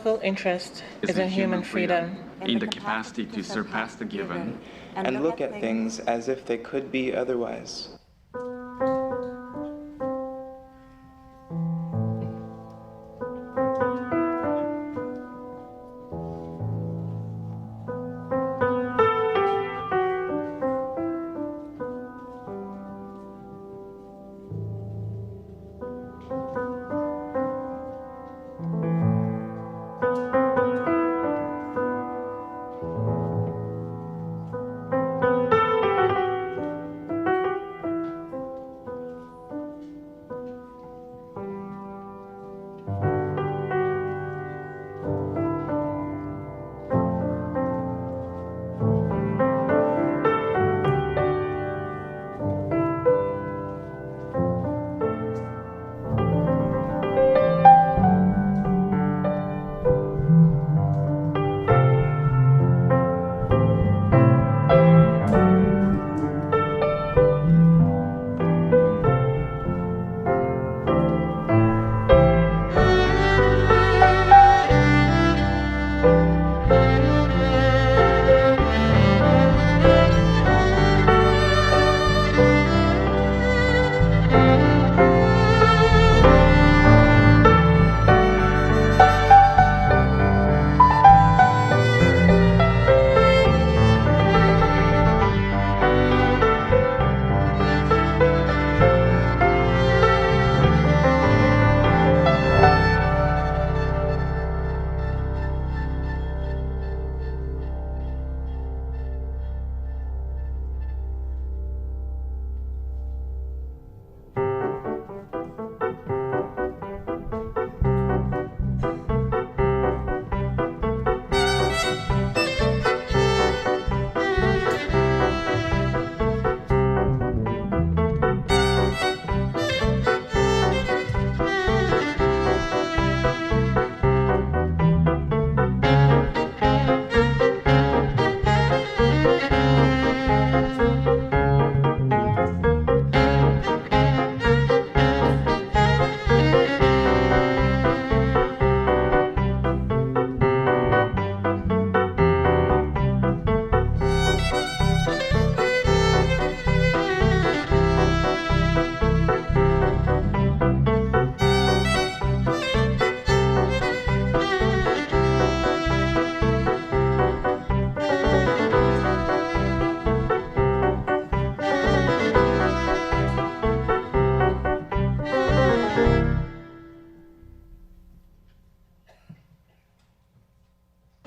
philosophical interest is in human freedom, in the capacity to surpass the given, and look at things as if they could be otherwise.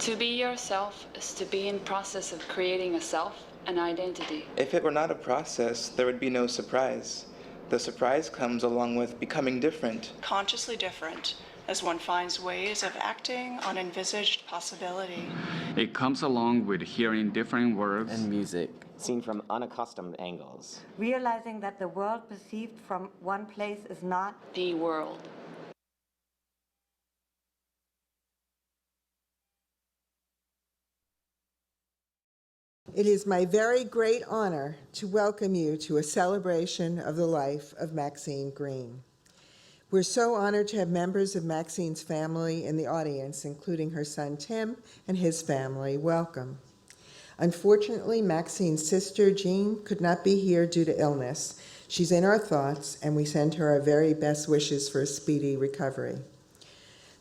To be yourself is to be in process of creating a self, an identity. If it were not a process, there would be no surprise. The surprise comes along with becoming different. Consciously different, as one finds ways of acting on envisaged possibility. It comes along with hearing different words and music seen from unaccustomed angles. Realizing that the world perceived from one place is not the world. It is my very great honor to welcome you to a celebration of the life of Maxine Greene. We're so honored to have members of Maxine's family in the audience, including her son Tim and his family. Welcome. Unfortunately, Maxine's sister Jean could not be here due to illness. She's in our thoughts, and we send her our very best wishes for a speedy recovery.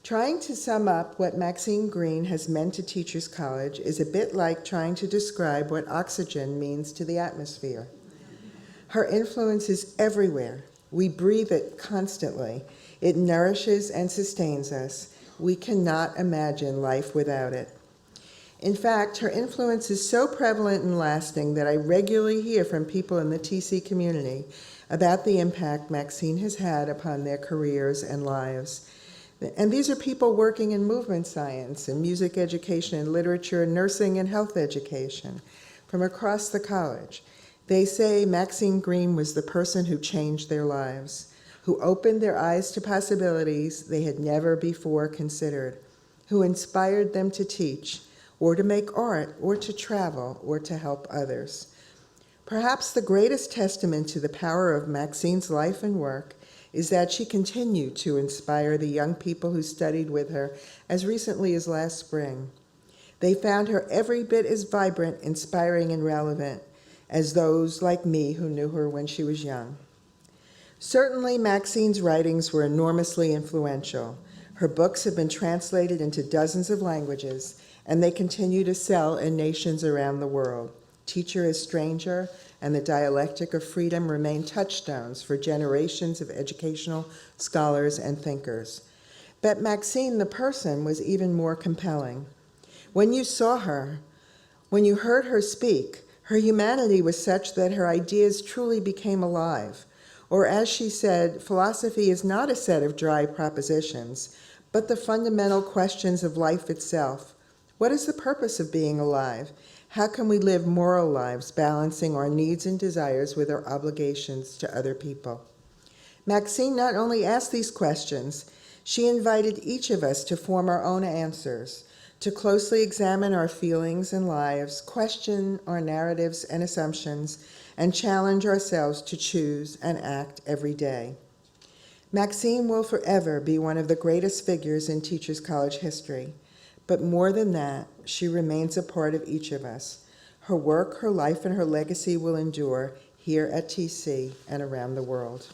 Trying to sum up what Maxine Greene has meant to Teachers College is a bit like trying to describe what oxygen means to the atmosphere. Her influence is everywhere. We breathe it constantly. It nourishes and sustains us. We cannot imagine life without it. In fact, her influence is so prevalent and lasting that I regularly hear from people in the TC community about the impact Maxine has had upon their careers and lives. And these are people working in movement science and music education and literature, nursing and health education from across the college. They say Maxine Greene was the person who changed their lives, who opened their eyes to possibilities they had never before considered, who inspired them to teach, or to make art, or to travel, or to help others. Perhaps the greatest testament to the power of Maxine's life and work is that she continued to inspire the young people who studied with her as recently as last spring. They found her every bit as vibrant, inspiring, and relevant as those like me who knew her when she was young. Certainly, Maxine's writings were enormously influential. Her books have been translated into dozens of languages, and they continue to sell in nations around the world. Teacher as Stranger and The Dialectic of Freedom remain touchstones for generations of educational scholars and thinkers. But Maxine, the person, was even more compelling. When you saw her, when you heard her speak, her humanity was such that her ideas truly became alive. Or as she said, philosophy is not a set of dry propositions, but the fundamental questions of life itself. What is the purpose of being alive? How can we live moral lives, balancing our needs and desires with our obligations to other people? Maxine not only asked these questions, she invited each of us to form our own answers, to closely examine our feelings and lives, question our narratives and assumptions, and challenge ourselves to choose and act every day. Maxine will forever be one of the greatest figures in Teachers College history, but more than that, she remains a part of each of us. Her work, her life, and her legacy will endure here at TC and around the world.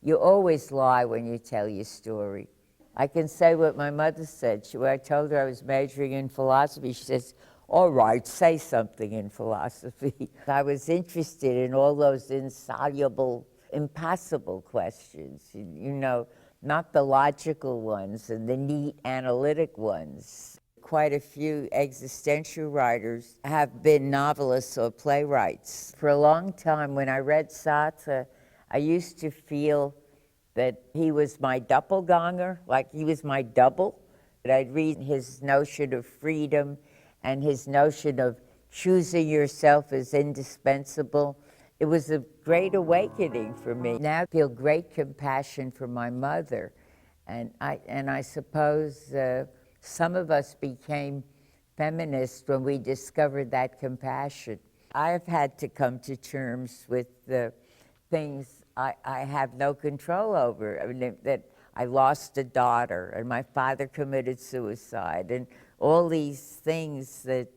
You always lie when you tell your story. I can say what my mother said. When I told her I was majoring in philosophy, she says, all right, say something in philosophy. I was interested in all those insoluble, impossible questions, you know, not the logical ones and the neat analytic ones. Quite a few existential writers have been novelists or playwrights. For a long time, when I read Sartre, I used to feel that he was my doppelganger, like he was my double. But I'd read his notion of freedom and his notion of choosing yourself as indispensable. It was a great awakening for me. Now I feel great compassion for my mother. And I suppose some of us became feminists when we discovered that compassion. I've had to come to terms with the things I have no control over. I mean, that I lost a daughter, and my father committed suicide, and all these things that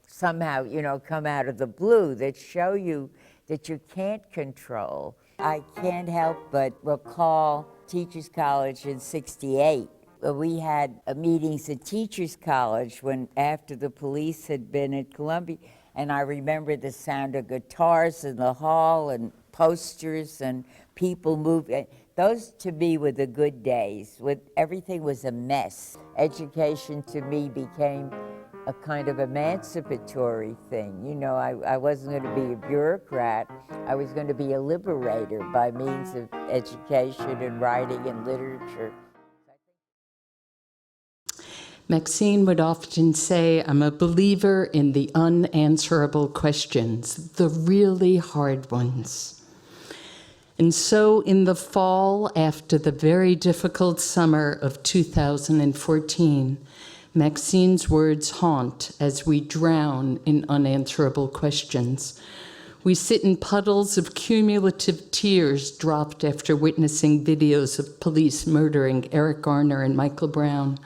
somehow, you know, come out of the blue that show you that you can't control. I can't help but recall Teachers College in '68. We had meetings at Teachers College after the police had been at Columbia, and I remember the sound of guitars in the hall and posters and people moving. Those to me were the good days. Everything was a mess. Education to me became a kind of emancipatory thing. You know, I wasn't going to be a bureaucrat. I was going to be a liberator by means of education and writing and literature. Maxine would often say, I'm a believer in the unanswerable questions, the really hard ones. And so in the fall, after the very difficult summer of 2014, Maxine's words haunt as we drown in unanswerable questions. We sit in puddles of cumulative tears dropped after witnessing videos of police murdering Eric Garner and Michael Brown.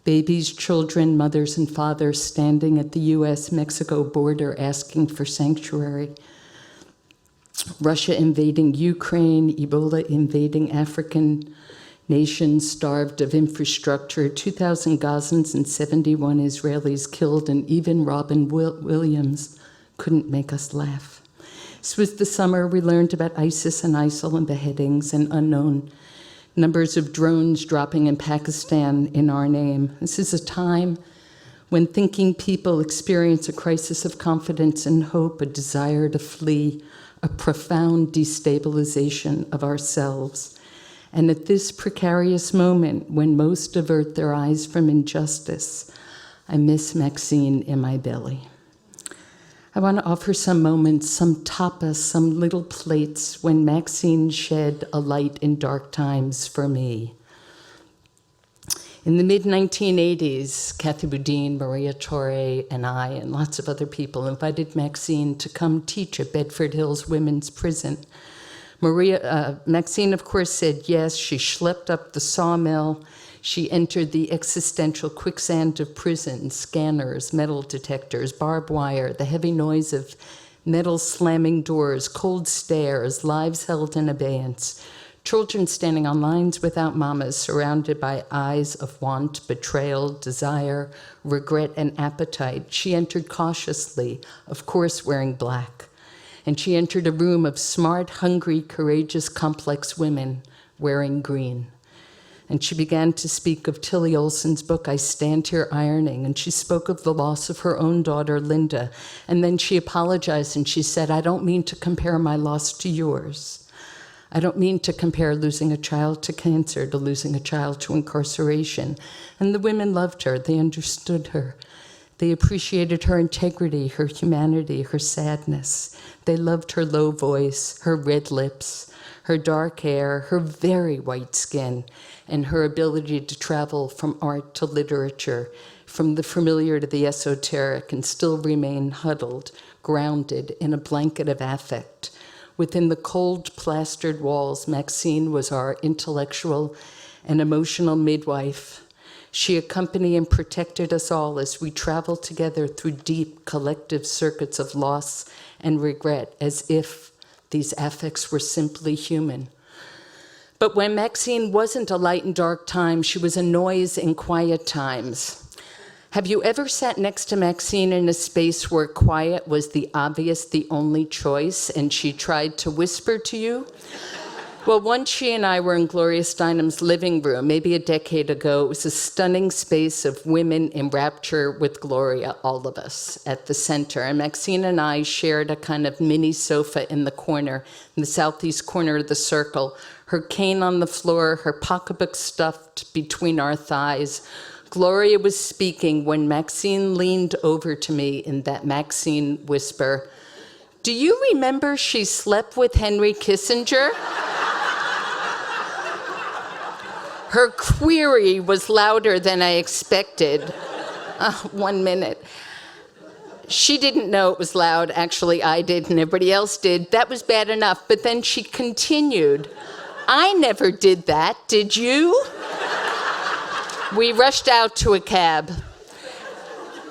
Babies, children, mothers, and fathers standing at the US-Mexico border asking for sanctuary. Russia invading Ukraine, Ebola invading African nations starved of infrastructure, 2,000 Gazans and 71 Israelis killed, and even Robin Williams couldn't make us laugh. This was the summer we learned about ISIS and ISIL and beheadings and unknown numbers of drones dropping in Pakistan in our name. This is a time when thinking people experience a crisis of confidence and hope, a desire to flee, a profound destabilization of ourselves. And at this precarious moment, when most avert their eyes from injustice, I miss Maxine in my belly. I want to offer some moments, some tapas, some little plates when Maxine shed a light in dark times for me. In the mid-1980s, Kathy Boudin, Maria Torre, and I, and lots of other people, invited Maxine to come teach at Bedford Hills Women's Prison. Maxine, of course, said yes. She schlepped up the sawmill. She entered the existential quicksand of prison, scanners, metal detectors, barbed wire, the heavy noise of metal slamming doors, cold stares, lives held in abeyance, children standing on lines without mamas, surrounded by eyes of want, betrayal, desire, regret, and appetite. She entered cautiously, of course wearing black. And she entered a room of smart, hungry, courageous, complex women wearing green. And she began to speak of Tilly Olson's book, I Stand Here Ironing, and she spoke of the loss of her own daughter, Linda. And then she apologized and she said, I don't mean to compare my loss to yours. I don't mean to compare losing a child to cancer to losing a child to incarceration. And the women loved her. They understood her. They appreciated her integrity, her humanity, her sadness. They loved her low voice, her red lips, her dark hair, her very white skin, and her ability to travel from art to literature, from the familiar to the esoteric, and still remain huddled, grounded in a blanket of affect. Within the cold, plastered walls, Maxine was our intellectual and emotional midwife. She accompanied and protected us all as we traveled together through deep, collective circuits of loss and regret, as if these affects were simply human. But when Maxine wasn't a light and dark time, she was a noise in quiet times. Have you ever sat next to Maxine in a space where quiet was the obvious, the only choice, and she tried to whisper to you? Well, once she and I were in Gloria Steinem's living room, maybe a decade ago. It was a stunning space of women in rapture with Gloria, all of us, at the center. And Maxine and I shared a kind of mini sofa in the corner, in the southeast corner of the circle, her cane on the floor, her pocketbook stuffed between our thighs. Gloria was speaking when Maxine leaned over to me in that Maxine whisper. Do you remember she slept with Henry Kissinger? Her query was louder than I expected. 1 minute. She didn't know it was loud. Actually, I did and everybody else did. That was bad enough. But then she continued. I never did that, did you? We rushed out to a cab.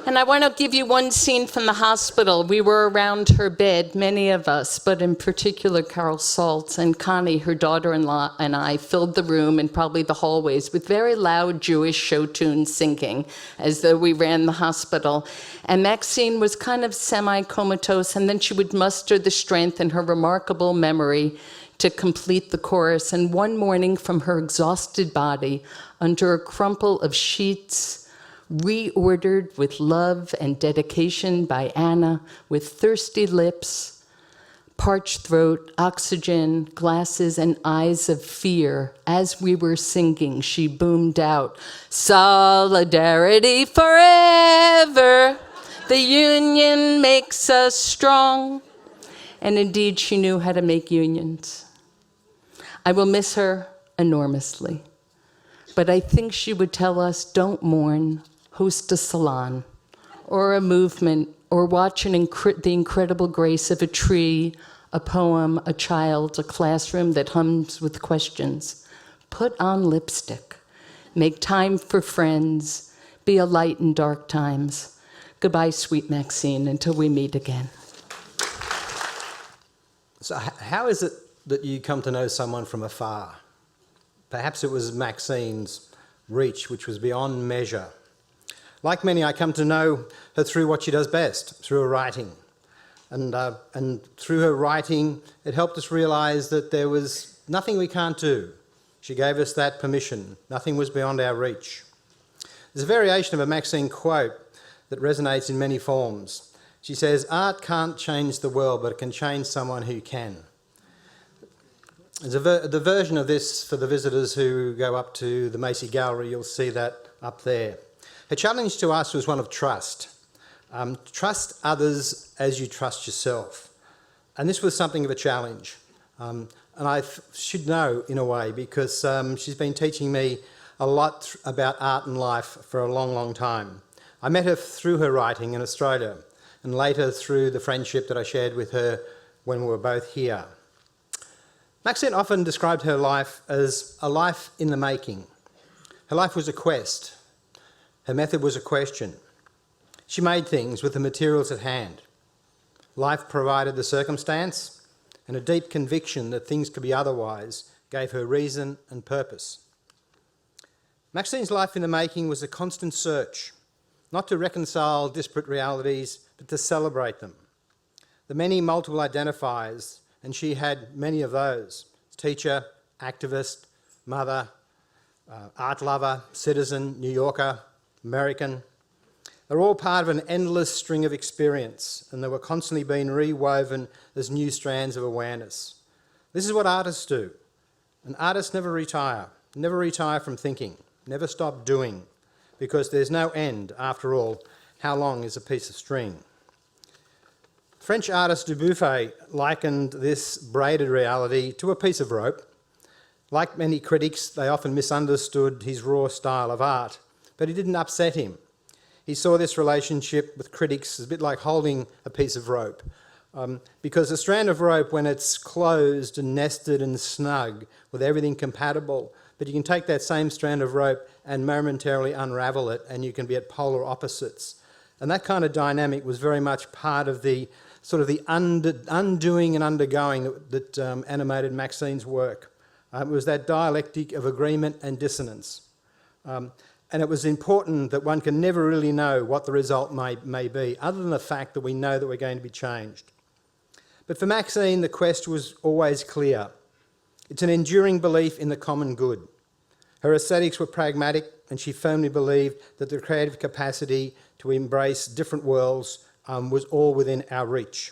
And I want to give you one scene from the hospital. We were around her bed, many of us, but in particular Carol Saltz and Connie, her daughter-in-law, and I filled the room and probably the hallways with very loud Jewish show tunes singing, as though we ran the hospital. And Maxine was kind of semi-comatose, and then she would muster the strength in her remarkable memory to complete the chorus. And one morning, from her exhausted body, under a crumple of sheets, reordered with love and dedication by Anna, with thirsty lips, parched throat, oxygen, glasses, and eyes of fear. As we were singing, she boomed out, "Solidarity forever, the union makes us strong." And indeed, she knew how to make unions. I will miss her enormously, but I think she would tell us, don't mourn, host a salon, or a movement, or watch the incredible grace of a tree, a poem, a child, a classroom that hums with questions. Put on lipstick. Make time for friends. Be a light in dark times. Goodbye, sweet Maxine, until we meet again. So how is it that you come to know someone from afar? Perhaps it was Maxine's reach, which was beyond measure. Like many, I come to know her through what she does best, through her writing. And through her writing, it helped us realise that there was nothing we can't do. She gave us that permission. Nothing was beyond our reach. There's a variation of a Maxine quote that resonates in many forms. She says, "Art can't change the world, but it can change someone who can." There's the version of this for the visitors who go up to the Macy Gallery. You'll see that up there. Her challenge to us was one of trust. Trust others as you trust yourself. And this was something of a challenge. And I should know, in a way, because she's been teaching me a lot about art and life for a long, long time. I met her through her writing in Australia, and later through the friendship that I shared with her when we were both here. Maxine often described her life as a life in the making. Her life was a quest. Her method was a question. She made things with the materials at hand. Life provided the circumstance, and a deep conviction that things could be otherwise gave her reason and purpose. Maxine's life in the making was a constant search, not to reconcile disparate realities, but to celebrate them. The many multiple identifiers, and she had many of those: teacher, activist, mother, art lover, citizen, New Yorker, American. They're all part of an endless string of experience, and they were constantly being rewoven as new strands of awareness. This is what artists do. And artists never retire from thinking, never stop doing, because there's no end, after all. How long is a piece of string? French artist Dubuffet likened this braided reality to a piece of rope. Like many critics, they often misunderstood his raw style of art, but it didn't upset him. He saw this relationship with critics as a bit like holding a piece of rope, because a strand of rope, when it's closed and nested and snug with everything compatible, but you can take that same strand of rope and momentarily unravel it, and you can be at polar opposites. And that kind of dynamic was very much part of the sort of the undoing and undergoing that animated Maxine's work. It was that dialectic of agreement and dissonance. And it was important that one can never really know what the result may be, other than the fact that we know that we're going to be changed. But for Maxine, the quest was always clear. It's an enduring belief in the common good. Her aesthetics were pragmatic, and she firmly believed that the creative capacity to embrace different worlds was all within our reach.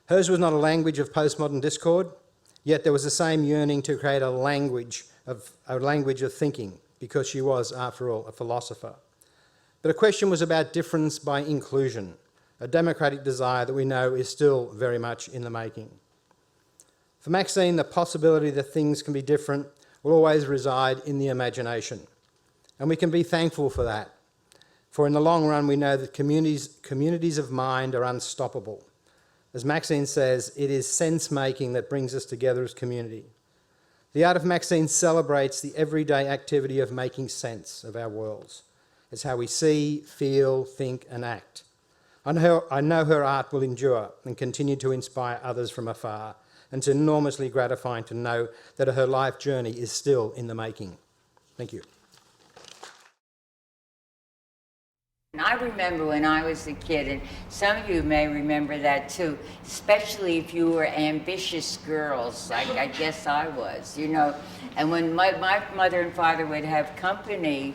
Hers was not a language of postmodern discord, yet there was the same yearning to create a language of thinking, because she was, after all, a philosopher. But the question was about difference by inclusion, a democratic desire that we know is still very much in the making. For Maxine, the possibility that things can be different will always reside in the imagination, and we can be thankful for that. For in the long run, we know that communities of mind are unstoppable. As Maxine says, it is sense-making that brings us together as community. The art of Maxine celebrates the everyday activity of making sense of our worlds. It's how we see, feel, think and act. I know her art will endure and continue to inspire others from afar, and it's enormously gratifying to know that her life journey is still in the making. Thank you. I remember when I was a kid, and some of you may remember that too, especially if you were ambitious girls, like I guess I was, you know. And when my mother and father would have company,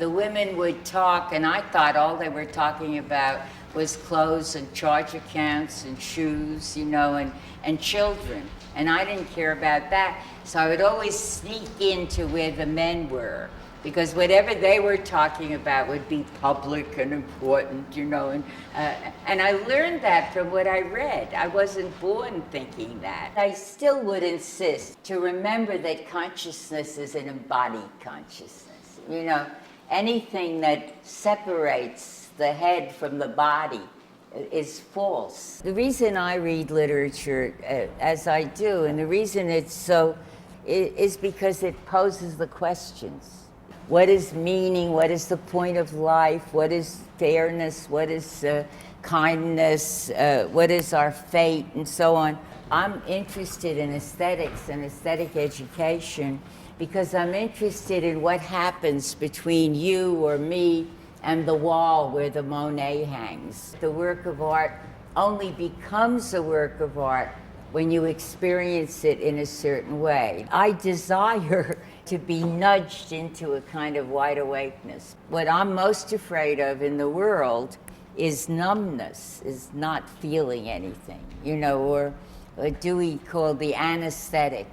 the women would talk, and I thought all they were talking about was clothes and charge accounts and shoes, you know, and children. And I didn't care about that. So I would always sneak into where the men were, because whatever they were talking about would be public and important, you know, and I learned that from what I read. I wasn't born thinking that. I still would insist to remember that consciousness is an embodied consciousness. You know, anything that separates the head from the body is false. The reason I read literature as I do, and the reason it's so, is because it poses the questions. What is meaning? What is the point of life? What is fairness? What is kindness? What is our fate? And so on. I'm interested in aesthetics and aesthetic education because I'm interested in what happens between you or me and the wall where the Monet hangs. The work of art only becomes a work of art when you experience it in a certain way. I desire to be nudged into a kind of wide awakeness. What I'm most afraid of in the world is numbness, is not feeling anything, you know, or what Dewey called the anesthetic,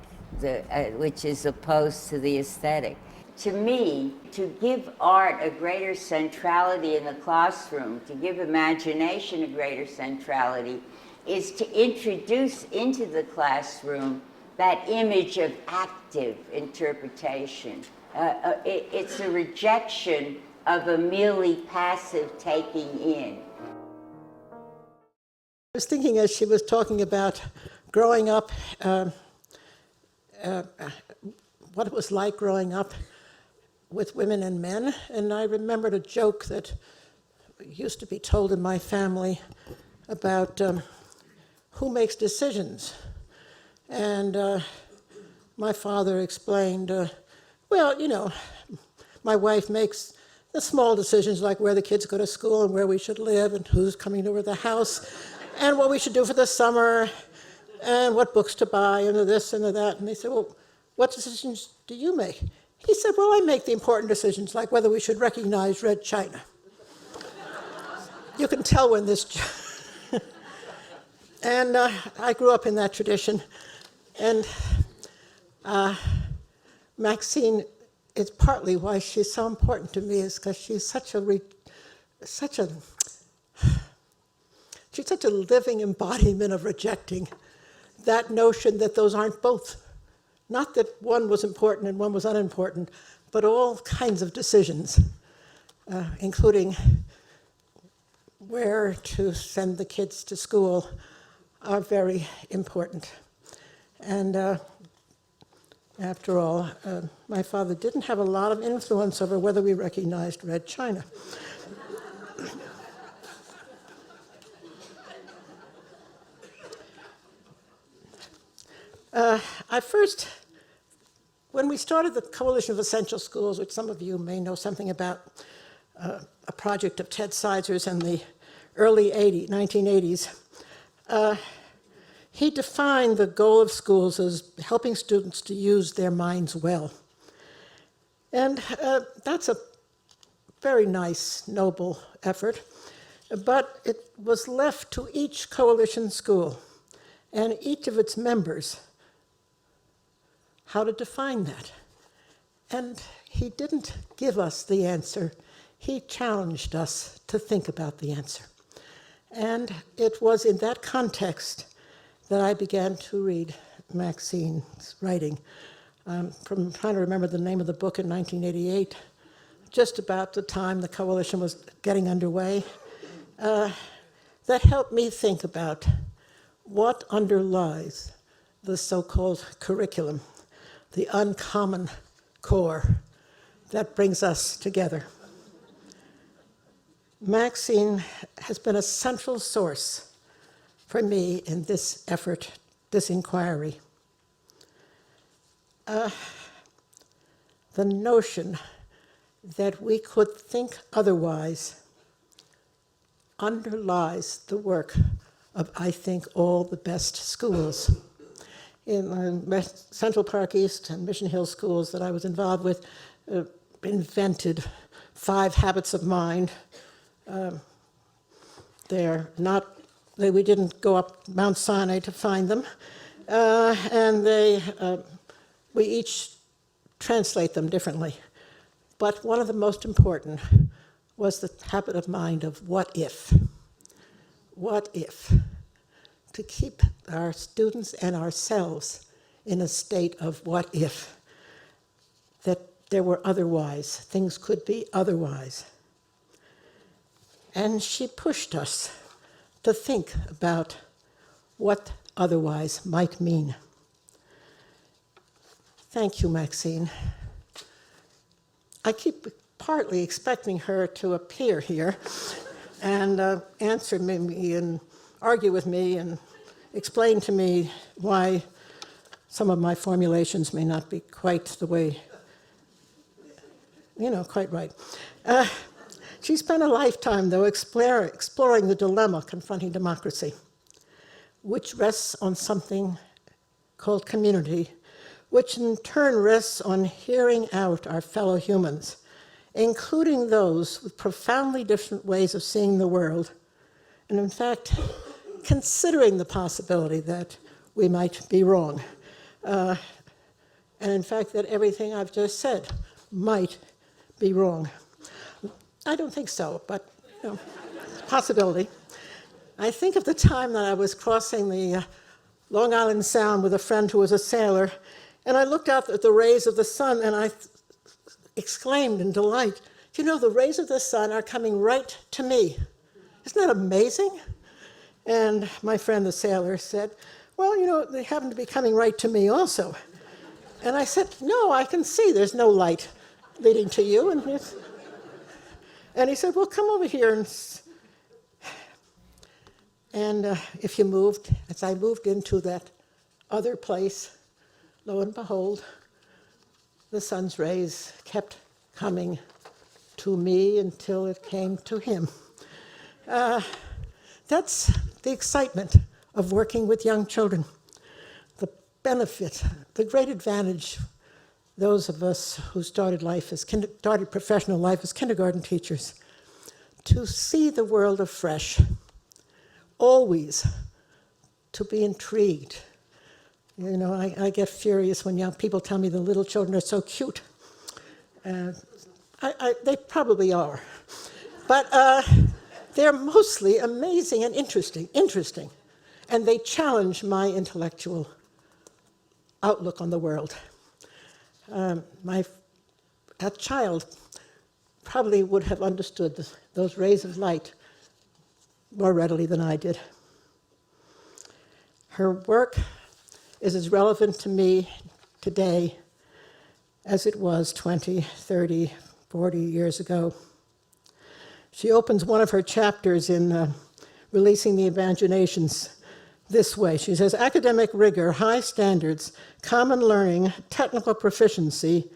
which is opposed to the aesthetic. To me, to give art a greater centrality in the classroom, to give imagination a greater centrality, is to introduce into the classroom that image of active interpretation, It's a rejection of a merely passive taking in. I was thinking as she was talking about growing up, what it was like growing up with women and men, and I remembered a joke that used to be told in my family about who makes decisions. And my father explained, well, you know, my wife makes the small decisions like where the kids go to school and where we should live and who's coming over the house and what we should do for the summer and what books to buy and this and that. And they said, well, what decisions do you make? He said, well, I make the important decisions like whether we should recognize Red China. You can tell when this... And I grew up in that tradition. And Maxine, it's partly why she's so important to me, is because she's such a living embodiment of rejecting that notion that those aren't both. Not that one was important and one was unimportant, but all kinds of decisions, including where to send the kids to school, are very important. And after all, my father didn't have a lot of influence over whether we recognized Red China. When we started the Coalition of Essential Schools, which some of you may know something about, a project of Ted Sizer's in the early 1980s, he defined the goal of schools as helping students to use their minds well. And that's a very nice, noble effort, but it was left to each coalition school and each of its members how to define that. And he didn't give us the answer. He challenged us to think about the answer. And it was in that context that I began to read Maxine's writing. From trying to remember the name of the book in 1988, just about the time the coalition was getting underway, that helped me think about what underlies the so-called curriculum, the uncommon core that brings us together. Maxine has been a central source for me in this effort, this inquiry. The notion that we could think otherwise underlies the work of, I think, all the best schools. In Central Park East and Mission Hill schools that I was involved with, invented 5 habits of mind. We didn't go up Mount Sinai to find them, and we each translate them differently. But one of the most important was the habit of mind of what if? What if? To keep our students and ourselves in a state of what if, that there were otherwise, things could be otherwise. And she pushed us to think about what otherwise might mean. Thank you, Maxine. I keep partly expecting her to appear here and answer me and argue with me and explain to me why some of my formulations may not be quite the way, quite right. She spent a lifetime, though, exploring the dilemma confronting democracy, which rests on something called community, which in turn rests on hearing out our fellow humans, including those with profoundly different ways of seeing the world, and in fact, considering the possibility that we might be wrong, and in fact that everything I've just said might be wrong. I don't think so, but possibility. I think of the time that I was crossing the Long Island Sound with a friend who was a sailor, and I looked out at the rays of the sun, and I exclaimed in delight, "You know, the rays of the sun are coming right to me. Isn't that amazing?" And my friend the sailor said, "Well, you know, they happen to be coming right to me also." And I said, "No, I can see there's no light leading to you." And he said, "Well, come over here." And if you moved, as I moved into that other place, lo and behold, the sun's rays kept coming to me until it came to him. That's the excitement of working with young children. The benefit, the great advantage, those of us who started professional life as kindergarten teachers, to see the world afresh, always to be intrigued. You know, I get furious when young people tell me the little children are so cute. They probably are. But they're mostly amazing and interesting, and they challenge my intellectual outlook on the world. A child probably would have understood those rays of light more readily than I did. Her work is as relevant to me today as it was 20, 30, 40 years ago. She opens one of her chapters in Releasing the Imaginations this way. She says, "Academic rigor, high standards, common learning, technical proficiency,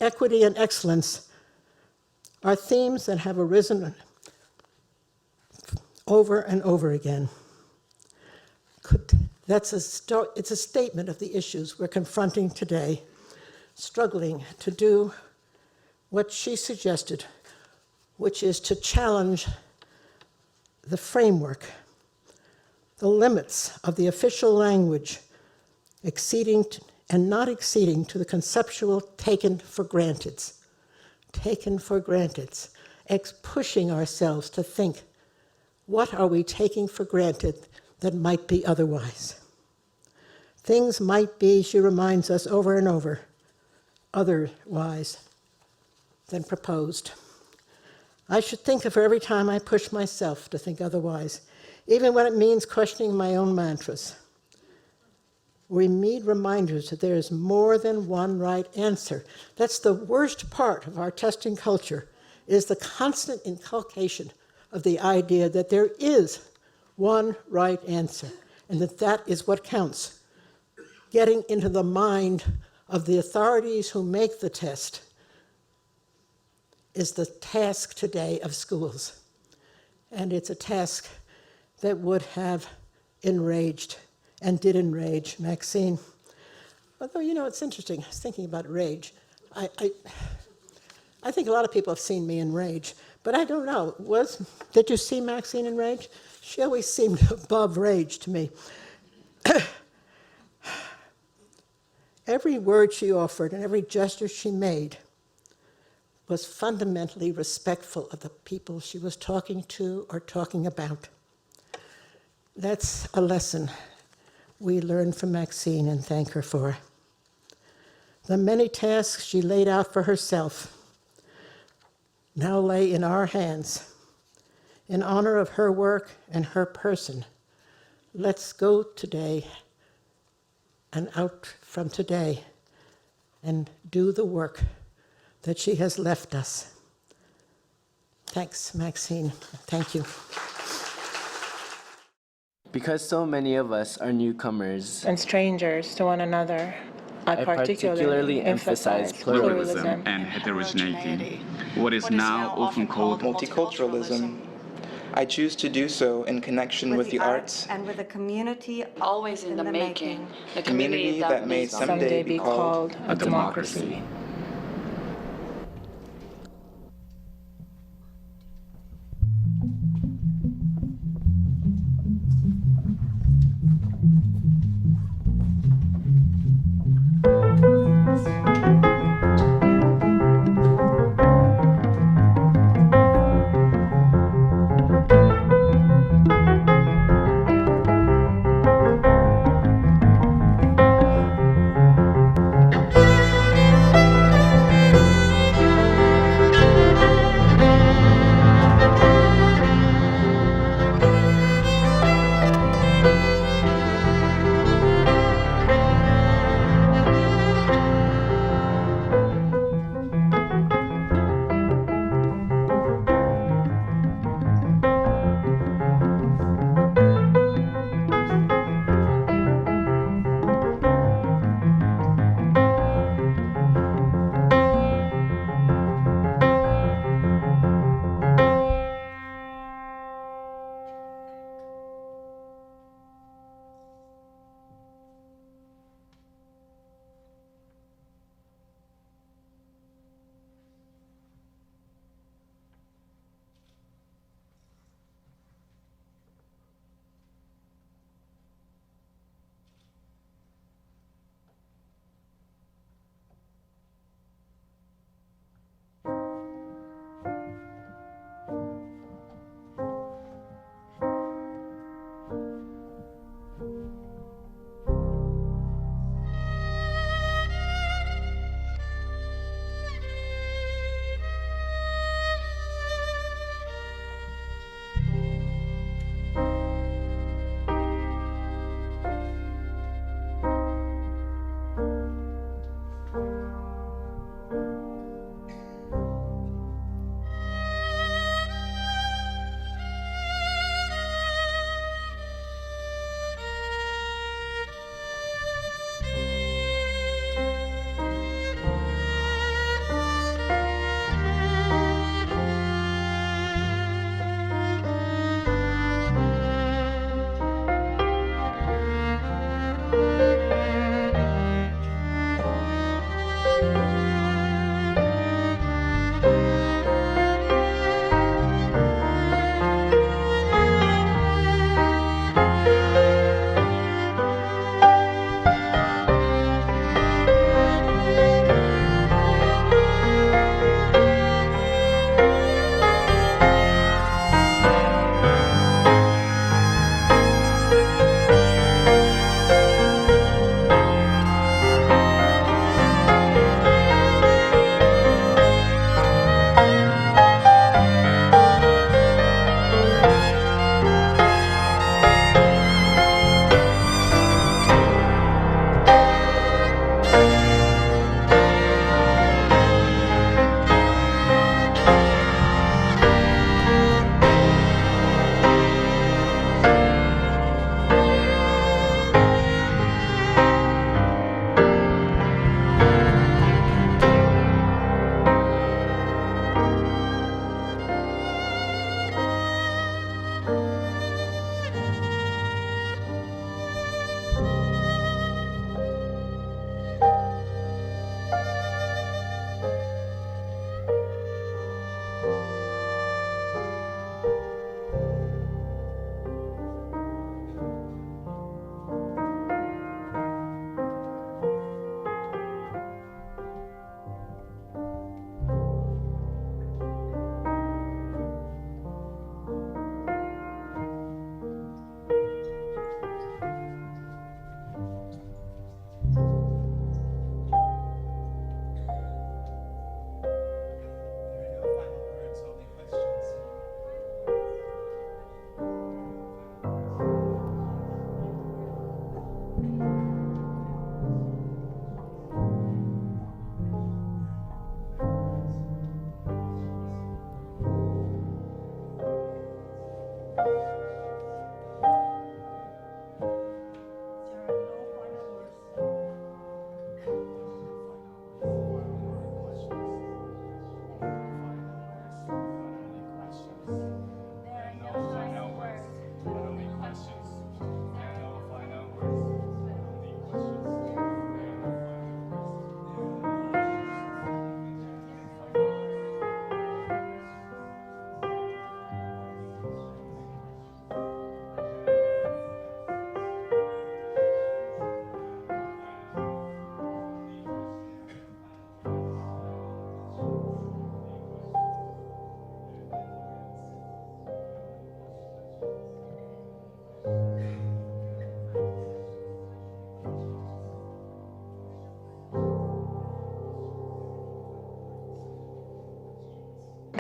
equity and excellence are themes that have arisen over and over again." It's a statement of the issues we're confronting today, struggling to do what she suggested, which is to challenge the framework, the limits of the official language, exceeding and not exceeding to the conceptual taken for granted, pushing ourselves to think, what are we taking for granted that might be otherwise? Things might be, she reminds us over and over, otherwise than proposed. I should think of her every time I push myself to think otherwise, even when it means questioning my own mantras. We need reminders that there is more than one right answer. That's the worst part of our testing culture, is the constant inculcation of the idea that there is one right answer, and that is what counts. Getting into the mind of the authorities who make the test is the task today of schools. And it's a task that would have enraged and did enrage Maxine. Although, you know, it's interesting, I was thinking about rage. I think a lot of people have seen me in rage, but I don't know, did you see Maxine in rage? She always seemed above rage to me. Every word she offered and every gesture she made was fundamentally respectful of the people she was talking to or talking about. That's a lesson we learned from Maxine and thank her for. The many tasks she laid out for herself now lay in our hands. In honor of her work and her person, let's go today and out from today and do the work that she has left us. Thanks, Maxine. Thank you. Because so many of us are newcomers and strangers to one another, I particularly emphasize pluralism and heterogeneity, what is now often called multiculturalism. I choose to do so in connection with the arts and with a community always in the making, a community that may someday be called a democracy.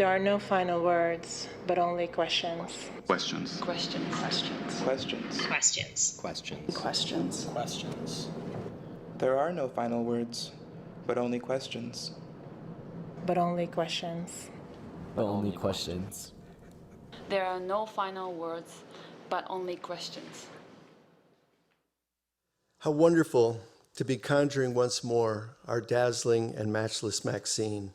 There are no final words, but only questions. Questions. Questions. Questions. Questions. Questions. Questions. Questions. Questions. There are no final words, but only questions. But only questions. But only questions. There are no final words, but only questions. How wonderful to be conjuring once more our dazzling and matchless Maxine,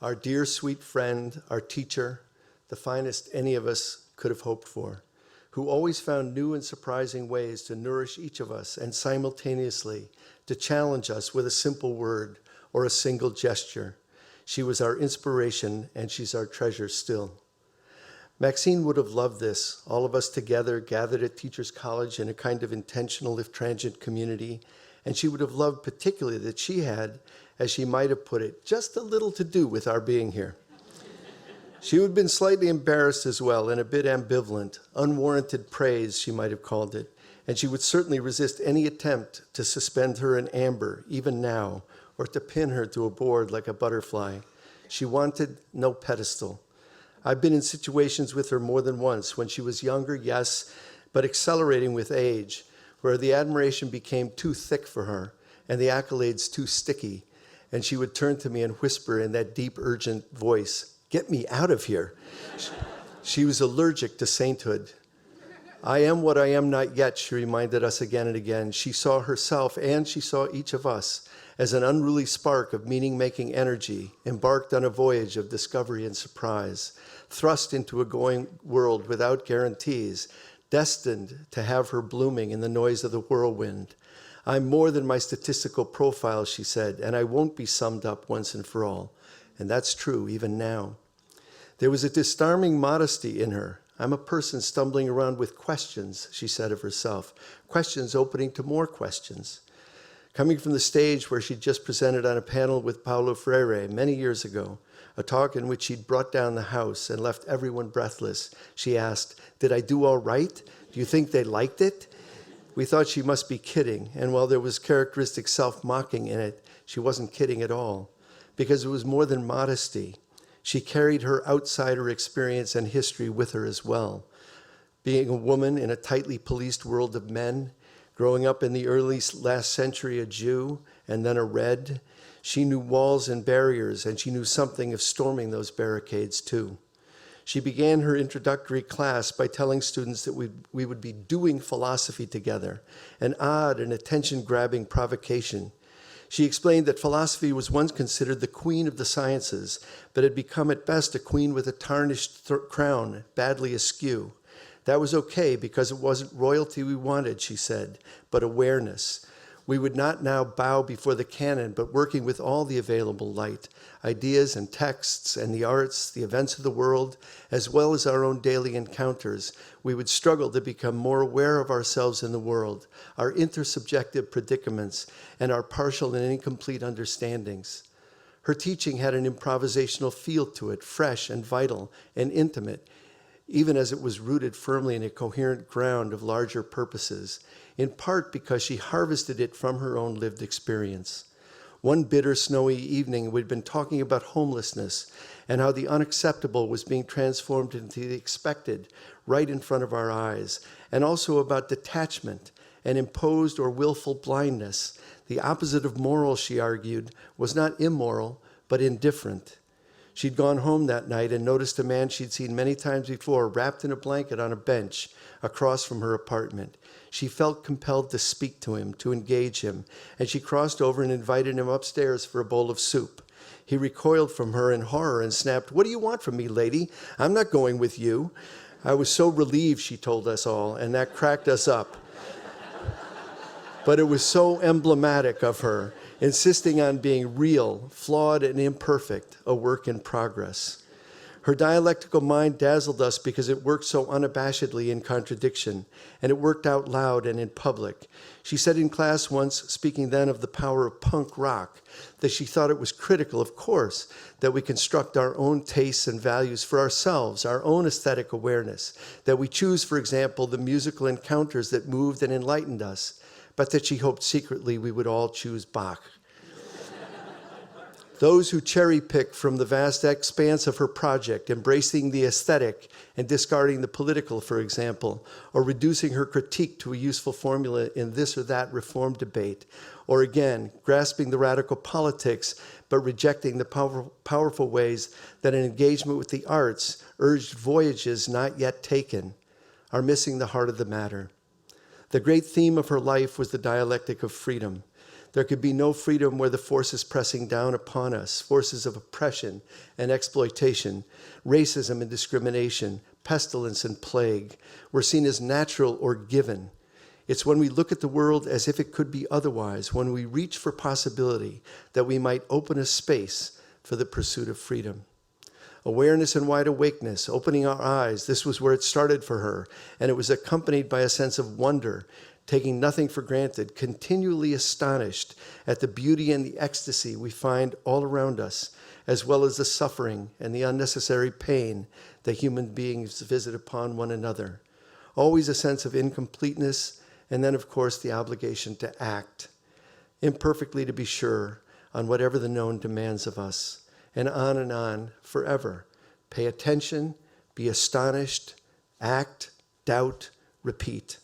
our dear sweet friend, our teacher, the finest any of us could have hoped for, who always found new and surprising ways to nourish each of us and simultaneously to challenge us with a simple word or a single gesture. She was our inspiration, and she's our treasure still. Maxine would have loved this, all of us together, gathered at Teachers College in a kind of intentional, if transient, community, and she would have loved particularly that she had, as she might have put it, just a little to do with our being here. She would have been slightly embarrassed as well, and a bit ambivalent, unwarranted praise, she might have called it, and she would certainly resist any attempt to suspend her in amber, even now, or to pin her to a board like a butterfly. She wanted no pedestal. I've been in situations with her more than once, when she was younger, yes, but accelerating with age, where the admiration became too thick for her and the accolades too sticky, and she would turn to me and whisper in that deep, urgent voice, "Get me out of here." She was allergic to sainthood. I am what I am not yet, she reminded us again and again. She saw herself, and she saw each of us, as an unruly spark of meaning-making energy, embarked on a voyage of discovery and surprise, thrust into a going world without guarantees, destined to have her blooming in the noise of the whirlwind. I'm more than my statistical profile, she said, and I won't be summed up once and for all. And that's true even now. There was a disarming modesty in her. I'm a person stumbling around with questions, she said of herself, questions opening to more questions. Coming from the stage where she'd just presented on a panel with Paulo Freire many years ago, a talk in which she'd brought down the house and left everyone breathless, she asked, "Did I do all right? Do you think they liked it?" We thought she must be kidding, and while there was characteristic self-mocking in it, she wasn't kidding at all, because it was more than modesty. She carried her outsider experience and history with her as well. Being a woman in a tightly policed world of men, growing up in the early last century a Jew and then a Red, she knew walls and barriers, and she knew something of storming those barricades too. She began her introductory class by telling students that we would be doing philosophy together, an odd and attention-grabbing provocation. She explained that philosophy was once considered the queen of the sciences, but had become at best a queen with a tarnished crown, badly askew. That was okay because it wasn't royalty we wanted, she said, but awareness. We would not now bow before the canon, but working with all the available light, ideas and texts and the arts, the events of the world, as well as our own daily encounters, we would struggle to become more aware of ourselves in the world, our intersubjective predicaments, and our partial and incomplete understandings. Her teaching had an improvisational feel to it, fresh and vital and intimate, even as it was rooted firmly in a coherent ground of larger purposes, in part because she harvested it from her own lived experience. One bitter, snowy evening, we'd been talking about homelessness and how the unacceptable was being transformed into the expected right in front of our eyes, and also about detachment and imposed or willful blindness. The opposite of moral, she argued, was not immoral, but indifferent. She'd gone home that night and noticed a man she'd seen many times before wrapped in a blanket on a bench across from her apartment. She felt compelled to speak to him, to engage him, and she crossed over and invited him upstairs for a bowl of soup. He recoiled from her in horror and snapped, "What do you want from me, lady? I'm not going with you." I was so relieved, she told us all, and that cracked us up. But it was so emblematic of her, insisting on being real, flawed and imperfect, a work in progress. Her dialectical mind dazzled us because it worked so unabashedly in contradiction, and it worked out loud and in public. She said in class once, speaking then of the power of punk rock, that she thought it was critical, of course, that we construct our own tastes and values for ourselves, our own aesthetic awareness, that we choose, for example, the musical encounters that moved and enlightened us, but that she hoped secretly we would all choose Bach. Those who cherry pick from the vast expanse of her project, embracing the aesthetic and discarding the political, for example, or reducing her critique to a useful formula in this or that reform debate, or again, grasping the radical politics but rejecting the powerful ways that an engagement with the arts, urged voyages not yet taken, are missing the heart of the matter. The great theme of her life was the dialectic of freedom. There could be no freedom where the forces pressing down upon us, forces of oppression and exploitation, racism and discrimination, pestilence and plague, were seen as natural or given. It's when we look at the world as if it could be otherwise, when we reach for possibility, that we might open a space for the pursuit of freedom. Awareness and wide awakeness, opening our eyes, this was where it started for her, and it was accompanied by a sense of wonder, taking nothing for granted, continually astonished at the beauty and the ecstasy we find all around us, as well as the suffering and the unnecessary pain that human beings visit upon one another. Always a sense of incompleteness, and then, of course, the obligation to act, imperfectly to be sure, on whatever the known demands of us, and on, forever. Pay attention, be astonished, act, doubt, repeat.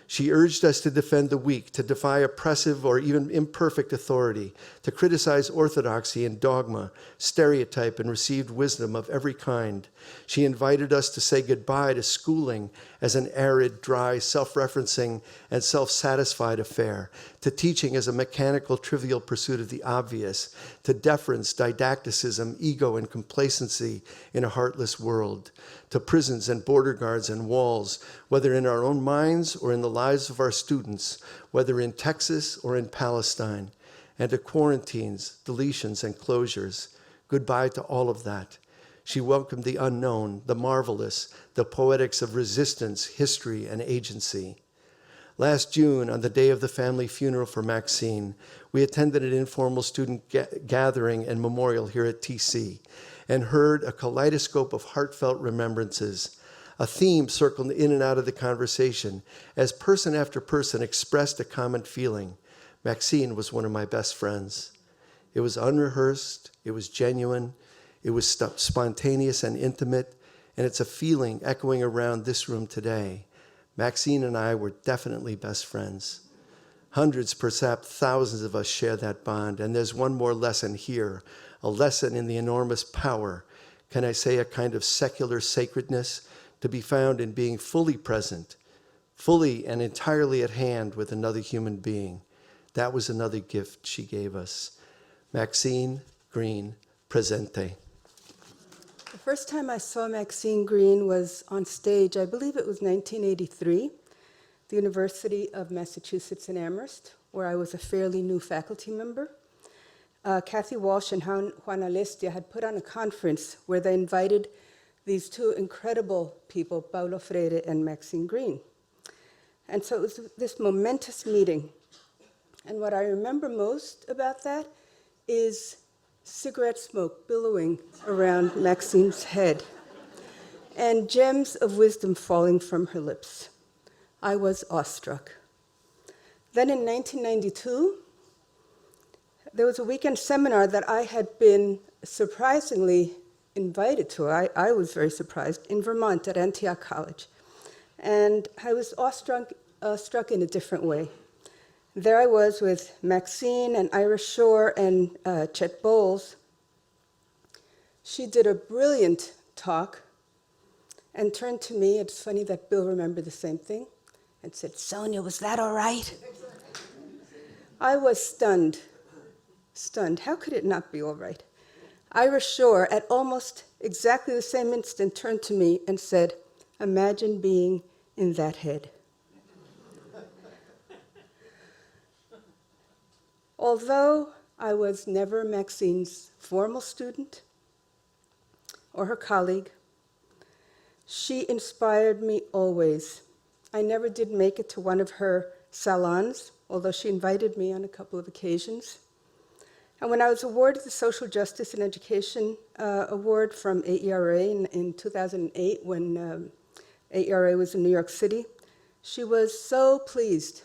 She urged us to defend the weak, to defy oppressive or even imperfect authority, to criticize orthodoxy and dogma, stereotype and received wisdom of every kind. She invited us to say goodbye to schooling as an arid, dry, self-referencing, and self-satisfied affair, to teaching as a mechanical, trivial pursuit of the obvious, to deference, didacticism, ego, and complacency in a heartless world, to prisons and border guards and walls, whether in our own minds or in the lives of our students, whether in Texas or in Palestine, and to quarantines, deletions, and closures. Goodbye to all of that. She welcomed the unknown, the marvelous, the poetics of resistance, history, and agency. Last June, on the day of the family funeral for Maxine, we attended an informal student gathering and memorial here at TC and heard a kaleidoscope of heartfelt remembrances. A theme circled in and out of the conversation as person after person expressed a common feeling. Maxine was one of my best friends. It was unrehearsed, it was genuine, it was spontaneous and intimate, and it's a feeling echoing around this room today. Maxine and I were definitely best friends. Hundreds, perhaps thousands of us share that bond, and there's one more lesson here, a lesson in the enormous power, can I say a kind of secular sacredness, to be found in being fully present, fully and entirely at hand with another human being. That was another gift she gave us. Maxine Greene, presente. The first time I saw Maxine Greene was on stage, I believe it was 1983, the University of Massachusetts in Amherst, where I was a fairly new faculty member. Kathy Walsh and Juana Lestia had put on a conference where they invited these two incredible people, Paulo Freire and Maxine Greene. And so it was this momentous meeting. And what I remember most about that is cigarette smoke billowing around Maxine's head and gems of wisdom falling from her lips. I was awestruck. Then in 1992, there was a weekend seminar that I had been surprisingly invited to. I was very surprised, in Vermont at Antioch College. And I was awestruck in a different way. There I was with Maxine and Ira Shore and Chet Bowles. She did a brilliant talk and turned to me, it's funny that Bill remembered the same thing, and said, "Sonia, was that all right?" I was stunned. Stunned. How could it not be all right? Ira Shore, at almost exactly the same instant, turned to me and said, "Imagine being in that head." Although I was never Maxine's formal student or her colleague, she inspired me always. I never did make it to one of her salons, although she invited me on a couple of occasions. And when I was awarded the Social Justice and Education Award from AERA in 2008, when AERA was in New York City, she was so pleased,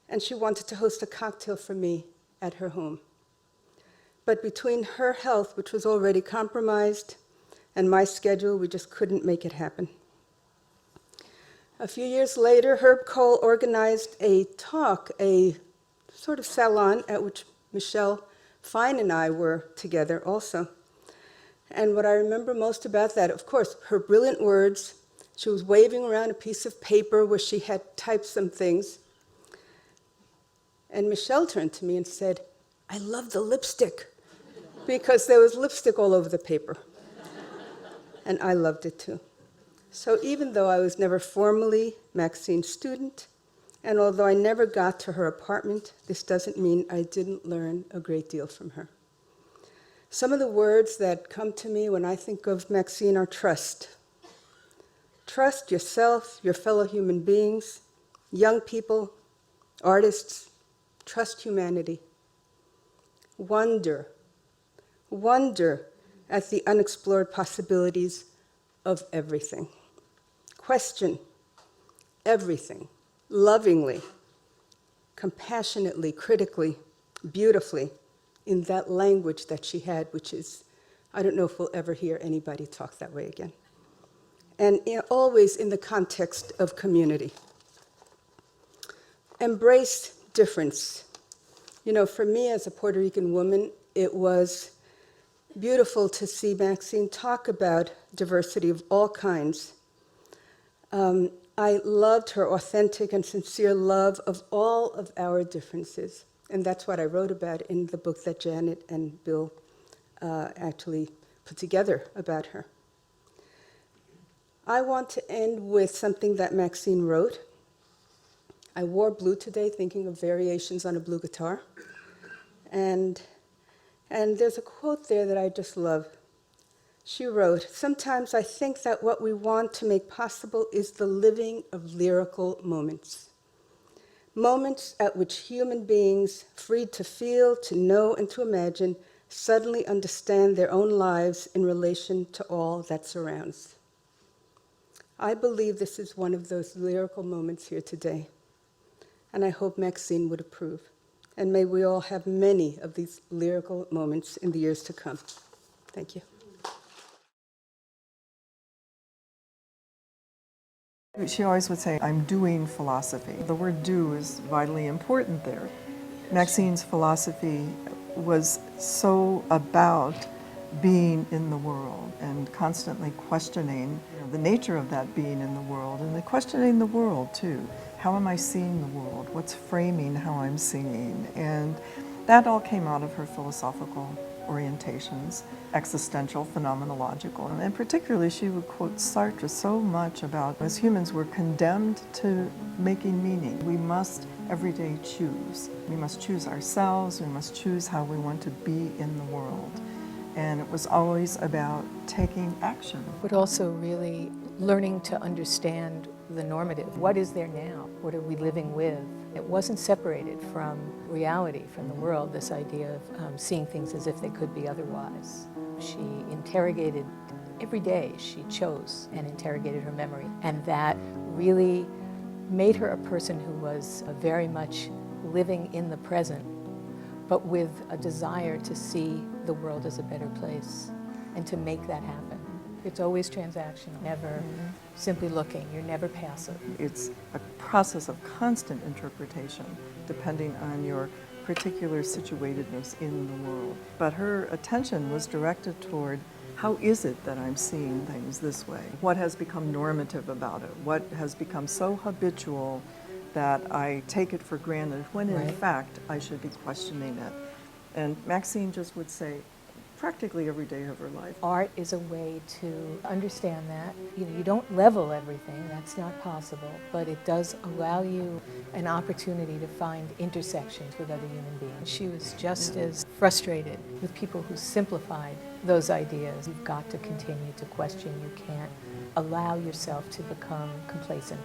and she wanted to host a cocktail for me at her home. But between her health, which was already compromised, and my schedule, we just couldn't make it happen. A few years later, Herb Cole organized a talk, a sort of salon at which Michelle Fine and I were together also. And what I remember most about that, of course, her brilliant words. She was waving around a piece of paper where she had typed some things. And Michelle turned to me and said, "I love the lipstick," because there was lipstick all over the paper. And I loved it too. So even though I was never formally Maxine's student, and although I never got to her apartment, this doesn't mean I didn't learn a great deal from her. Some of the words that come to me when I think of Maxine are trust. Trust yourself, your fellow human beings, young people, artists. Trust humanity. Wonder. Wonder at the unexplored possibilities of everything. Question everything, lovingly, compassionately, critically, beautifully, in that language that she had, which is, I don't know if we'll ever hear anybody talk that way again. And always in the context of community. Embrace difference. You know, for me as a Puerto Rican woman, it was beautiful to see Maxine talk about diversity of all kinds. I loved her authentic and sincere love of all of our differences. And that's what I wrote about in the book that Janet and Bill actually put together about her. I want to end with something that Maxine wrote. I wore blue today, thinking of variations on a blue guitar. And there's a quote there that I just love. She wrote, "Sometimes I think that what we want to make possible is the living of lyrical moments. Moments at which human beings, freed to feel, to know, and to imagine, suddenly understand their own lives in relation to all that surrounds." I believe this is one of those lyrical moments here today. And I hope Maxine would approve. And may we all have many of these lyrical moments in the years to come. Thank you. She always would say, "I'm doing philosophy." The word do is vitally important there. Maxine's philosophy was so about being in the world and constantly questioning the nature of that being in the world, and then questioning the world too. How am I seeing the world? What's framing how I'm seeing? And that all came out of her philosophical orientations, existential, phenomenological, and particularly she would quote Sartre so much about, as humans we're condemned to making meaning. We must every day choose. We must choose ourselves, we must choose how we want to be in the world. And it was always about taking action. But also really learning to understand the normative. What is there now? What are we living with? It wasn't separated from reality, from the world, this idea of seeing things as if they could be otherwise. She interrogated every day. She chose and interrogated her memory. And that really made her a person who was very much living in the present, but with a desire to see the world as a better place and to make that happen. It's always transactional, never simply looking. You're never passive. It's a process of constant interpretation, depending on your particular situatedness in the world. But her attention was directed toward, how is it that I'm seeing things this way? What has become normative about it? What has become so habitual that I take it for granted, when in fact I should be questioning it? And Maxine just would say, practically every day of her life. Art is a way to understand that. You don't level everything, that's not possible, but it does allow you an opportunity to find intersections with other human beings. She was just as frustrated with people who simplified those ideas. You've got to continue to question. You can't allow yourself to become complacent.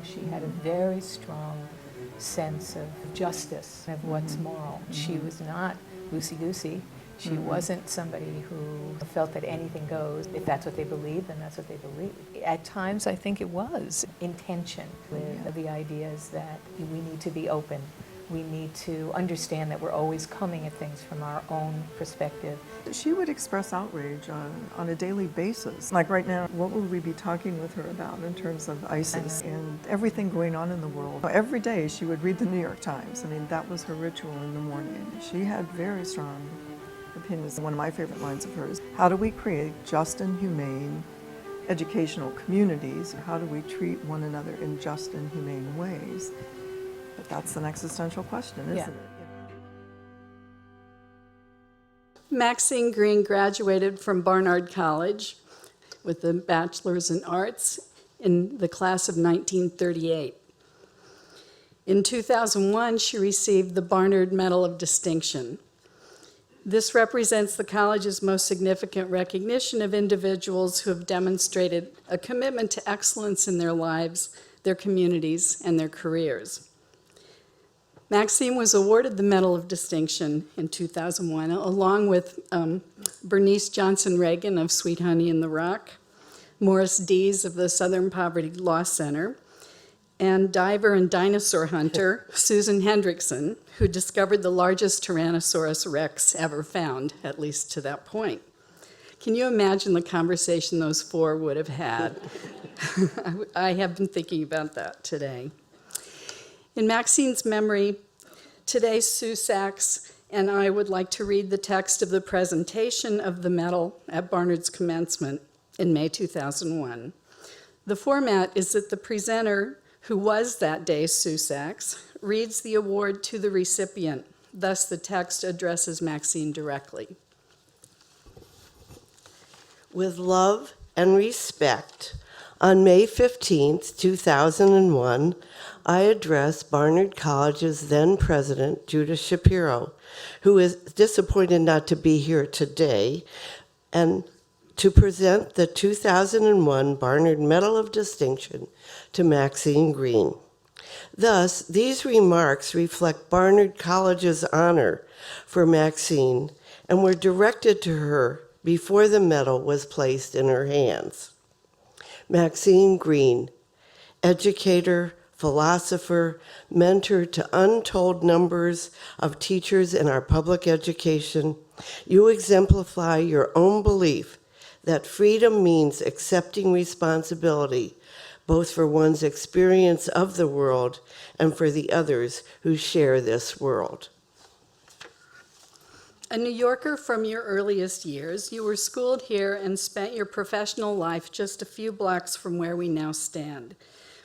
She had a very strong sense of justice, of what's moral. She was not loosey-goosey. She wasn't somebody who felt that anything goes. If that's what they believe, then that's what they believe. At times, I think it was intention with the ideas that we need to be open We need to understand that we're always coming at things from our own perspective. She would express outrage on a daily basis. Like right now, what would we be talking with her about in terms of ISIS and everything going on in the world? Every day she would read the New York Times. I mean, that was her ritual in the morning. She had very strong opinions. One of my favorite lines of hers, how do we create just and humane educational communities? How do we treat one another in just and humane ways? But that's an existential question, isn't it? Maxine Greene graduated from Barnard College with a bachelor's in arts in the class of 1938. In 2001, she received the Barnard Medal of Distinction. This represents the college's most significant recognition of individuals who have demonstrated a commitment to excellence in their lives, their communities, and their careers. Maxine was awarded the Medal of Distinction in 2001, along with Bernice Johnson Reagan of Sweet Honey in the Rock, Morris Dees of the Southern Poverty Law Center, and diver and dinosaur hunter Susan Hendrickson, who discovered the largest Tyrannosaurus rex ever found, at least to that point. Can you imagine the conversation those four would have had? I have been thinking about that today. In Maxine's memory, today Sue Sachs and I would like to read the text of the presentation of the medal at Barnard's commencement in May 2001. The format is that the presenter, who was that day Sue Sachs, reads the award to the recipient. Thus, the text addresses Maxine directly. With love and respect, on May 15, 2001, I address Barnard College's then president, Judah Shapiro, who is disappointed not to be here today, and to present the 2001 Barnard Medal of Distinction to Maxine Greene. Thus, these remarks reflect Barnard College's honor for Maxine and were directed to her before the medal was placed in her hands. Maxine Greene, educator, philosopher, mentor to untold numbers of teachers in our public education, you exemplify your own belief that freedom means accepting responsibility, both for one's experience of the world and for the others who share this world. A New Yorker from your earliest years, you were schooled here and spent your professional life just a few blocks from where we now stand.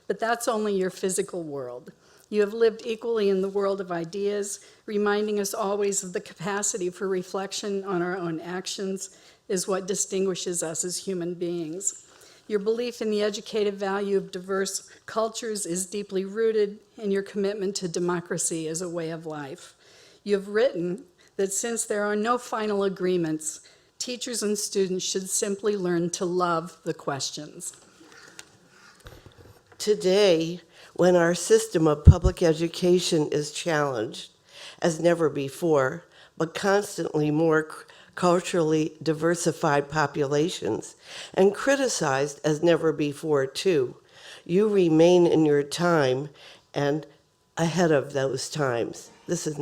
But that's only your physical world. You have lived equally in the world of ideas, reminding us always of the capacity for reflection on our own actions is what distinguishes us as human beings. Your belief in the educative value of diverse cultures is deeply rooted in your commitment to democracy as a way of life. You have written that since there are no final agreements, teachers and students should simply learn to love the questions. Today, when our system of public education is challenged, as never before, but constantly more culturally diversified populations, and criticized as never before too, you remain in your time and ahead of those times. This is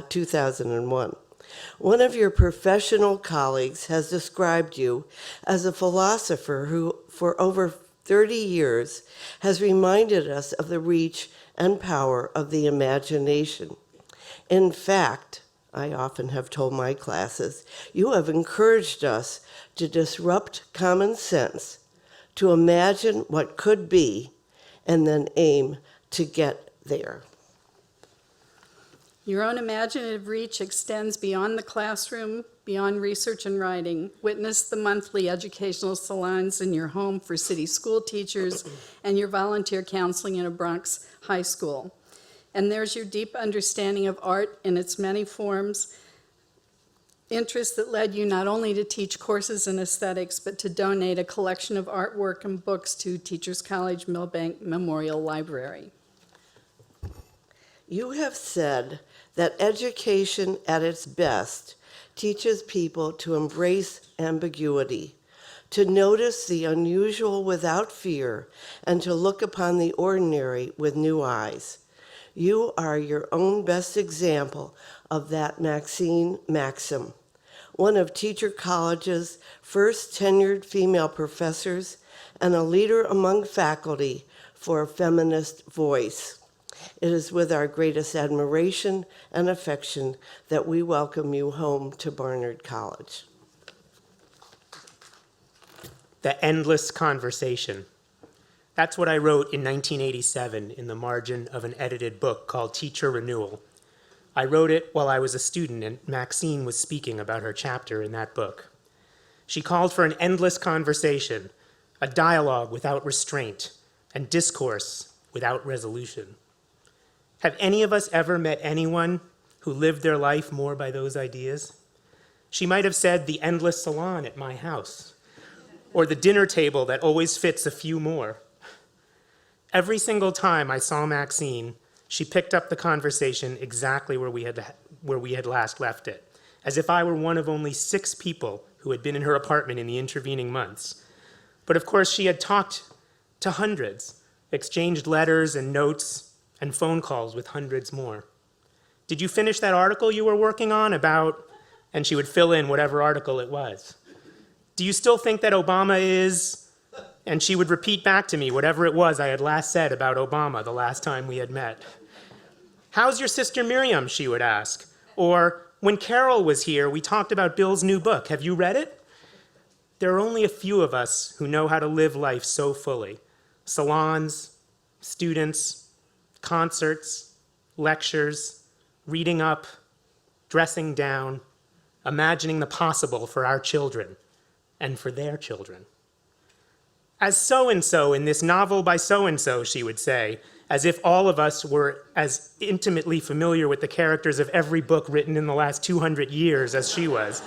2001. One of your professional colleagues has described you as a philosopher who, for over 30 years, has reminded us of the reach and power of the imagination. In fact, I often have told my classes, you have encouraged us to disrupt common sense, to imagine what could be, and then aim to get there. Your own imaginative reach extends beyond the classroom, beyond research and writing. Witness the monthly educational salons in your home for city school teachers and your volunteer counseling in a Bronx high school. And there's your deep understanding of art in its many forms, interests that led you not only to teach courses in aesthetics, but to donate a collection of artwork and books to Teachers College Milbank Memorial Library. You have said that education at its best teaches people to embrace ambiguity, to notice the unusual without fear, and to look upon the ordinary with new eyes. You are your own best example of that Maxine maxim. One of Teacher College's first tenured female professors and a leader among faculty for a feminist voice. It is with our greatest admiration and affection that we welcome you home to Barnard College. The endless conversation. That's what I wrote in 1987 in the margin of an edited book called Teacher Renewal. I wrote it while I was a student and Maxine was speaking about her chapter in that book. She called for an endless conversation, a dialogue without restraint, and discourse without resolution. Have any of us ever met anyone who lived their life more by those ideas? She might have said the endless salon at my house, or the dinner table that always fits a few more. Every single time I saw Maxine, she picked up the conversation exactly where we had last left it, as if I were one of only 6 people who had been in her apartment in the intervening months. But of course, she had talked to hundreds, exchanged letters and notes and phone calls with hundreds more. Did you finish that article you were working on about, and she would fill in whatever article it was. Do you still think that Obama is, and she would repeat back to me whatever it was I had last said about Obama the last time we had met. How's your sister Miriam, she would ask. Or, when Carol was here, we talked about Bill's new book. Have you read it? There are only a few of us who know how to live life so fully. Salons, students, concerts, lectures, reading up, dressing down, imagining the possible for our children and for their children. As so-and-so in this novel by so-and-so, she would say, as if all of us were as intimately familiar with the characters of every book written in the last 200 years as she was.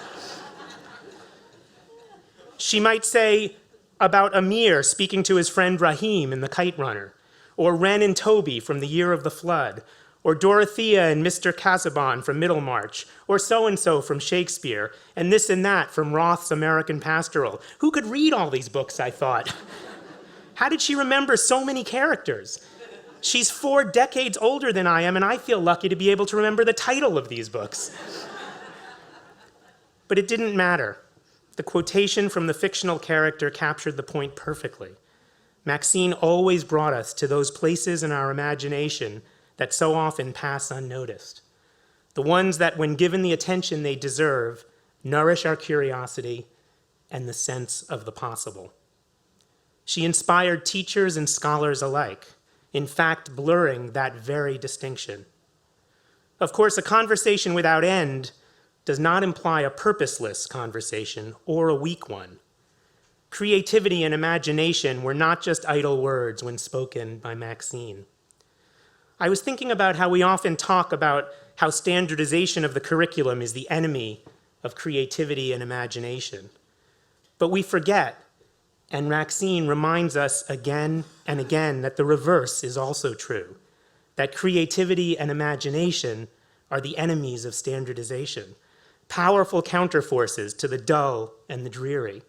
She might say about Amir speaking to his friend Rahim in The Kite Runner, or Ren and Toby from The Year of the Flood, or Dorothea and Mr. Casaubon from Middlemarch, or so-and-so from Shakespeare, and this and that from Roth's American Pastoral. Who could read all these books, I thought? How did she remember so many characters? She's 4 decades older than I am, and I feel lucky to be able to remember the title of these books. But it didn't matter. The quotation from the fictional character captured the point perfectly. Maxine always brought us to those places in our imagination that so often pass unnoticed. The ones that, when given the attention they deserve, nourish our curiosity and the sense of the possible. She inspired teachers and scholars alike, in fact, blurring that very distinction. Of course, a conversation without end does not imply a purposeless conversation or a weak one. Creativity and imagination were not just idle words when spoken by Maxine. I was thinking about how we often talk about how standardization of the curriculum is the enemy of creativity and imagination. But we forget, and Maxine reminds us again and again that the reverse is also true, that creativity and imagination are the enemies of standardization, powerful counterforces to the dull and the dreary,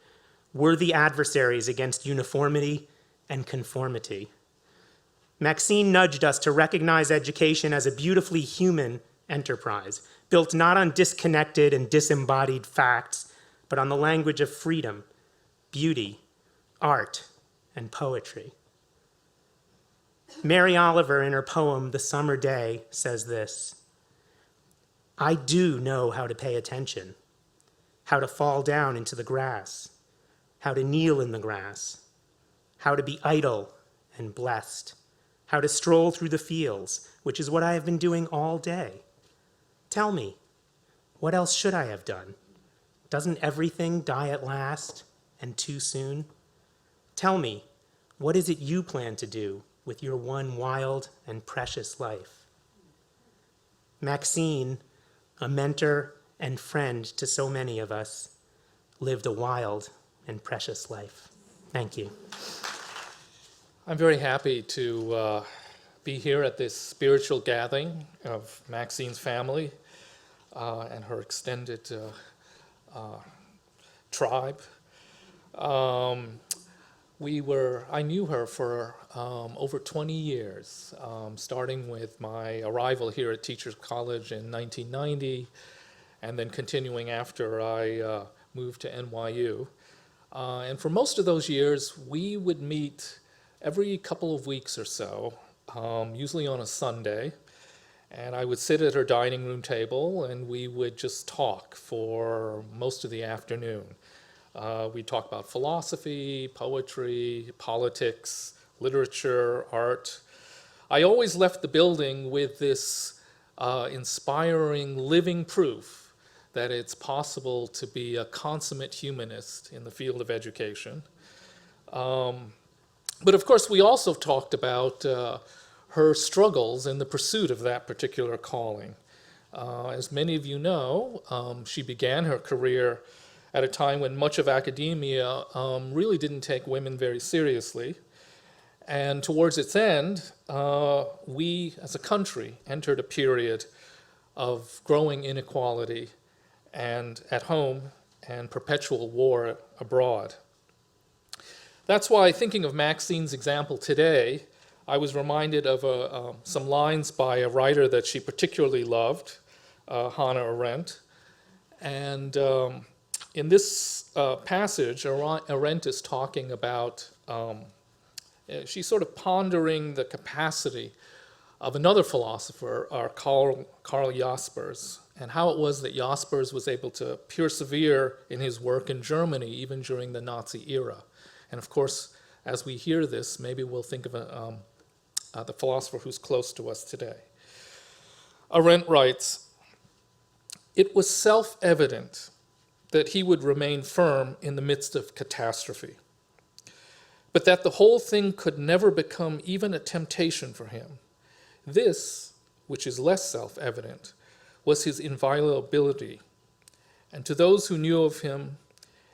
worthy adversaries against uniformity and conformity. Maxine nudged us to recognize education as a beautifully human enterprise, built not on disconnected and disembodied facts, but on the language of freedom, beauty, art, and poetry. Mary Oliver, in her poem, The Summer Day, says this: I do know how to pay attention, how to fall down into the grass, how to kneel in the grass, how to be idle and blessed, how to stroll through the fields, which is what I have been doing all day. Tell me, what else should I have done? Doesn't everything die at last and too soon? Tell me, what is it you plan to do with your one wild and precious life? Maxine, a mentor and friend to so many of us, lived a wild and precious life. Thank you. I'm very happy to be here at this spiritual gathering of Maxine's family and her extended tribe. I knew her for over 20 years, starting with my arrival here at Teachers College in 1990, and then continuing after I moved to NYU. And for most of those years, we would meet every couple of weeks or so, usually on a Sunday, and I would sit at her dining room table and we would just talk for most of the afternoon. We'd talk about philosophy, poetry, politics, literature, art. I always left the building with this inspiring living proof that it's possible to be a consummate humanist in the field of education. But of course, we also talked about her struggles in the pursuit of that particular calling. As many of you know, she began her career at a time when much of academia really didn't take women very seriously. And towards its end, we as a country entered a period of growing inequality and at home and perpetual war abroad. That's why, thinking of Maxine's example today, I was reminded of some lines by a writer that she particularly loved, Hannah Arendt. And in this passage, Arendt is talking about, she's sort of pondering the capacity of another philosopher, Karl Jaspers, and how it was that Jaspers was able to persevere in his work in Germany, even during the Nazi era. And of course, as we hear this, maybe we'll think of the philosopher who's close to us today. Arendt writes, "It was self-evident that he would remain firm in the midst of catastrophe, but that the whole thing could never become even a temptation for him. This, which is less self-evident, was his inviolability, and to those who knew of him,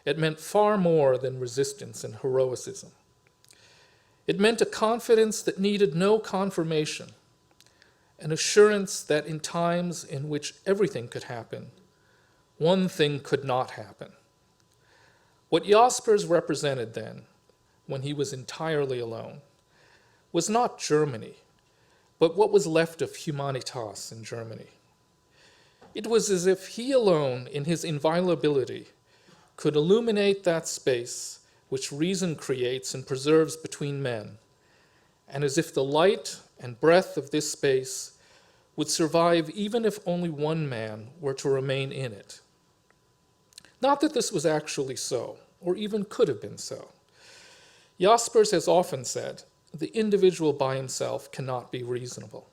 it meant far more than resistance and heroicism. It meant a confidence that needed no confirmation, an assurance that in times in which everything could happen, one thing could not happen. What Jaspers represented then, when he was entirely alone, was not Germany, but what was left of humanitas in Germany. It was as if he alone, in his inviolability, could illuminate that space which reason creates and preserves between men, and as if the light and breath of this space would survive even if only one man were to remain in it. Not that this was actually so, or even could have been so. Jaspers has often said, the individual by himself cannot be reasonable.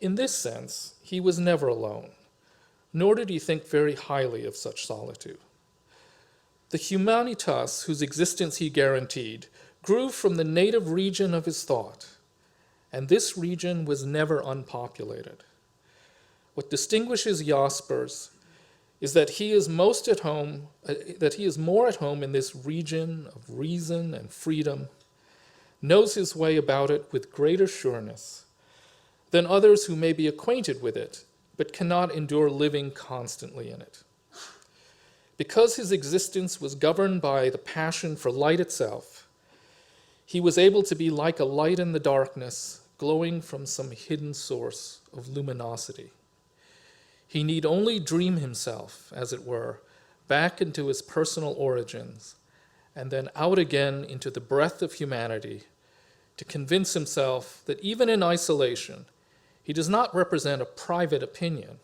In this sense, he was never alone, nor did he think very highly of such solitude. The humanitas whose existence he guaranteed grew from the native region of his thought, and this region was never unpopulated. What distinguishes Jaspers is that he is more at home in this region of reason and freedom, knows his way about it with greater sureness than others who may be acquainted with it, but cannot endure living constantly in it. Because his existence was governed by the passion for light itself, he was able to be like a light in the darkness, glowing from some hidden source of luminosity. He need only dream himself, as it were, back into his personal origins, and then out again into the breath of humanity, to convince himself that even in isolation, he does not represent a private opinion,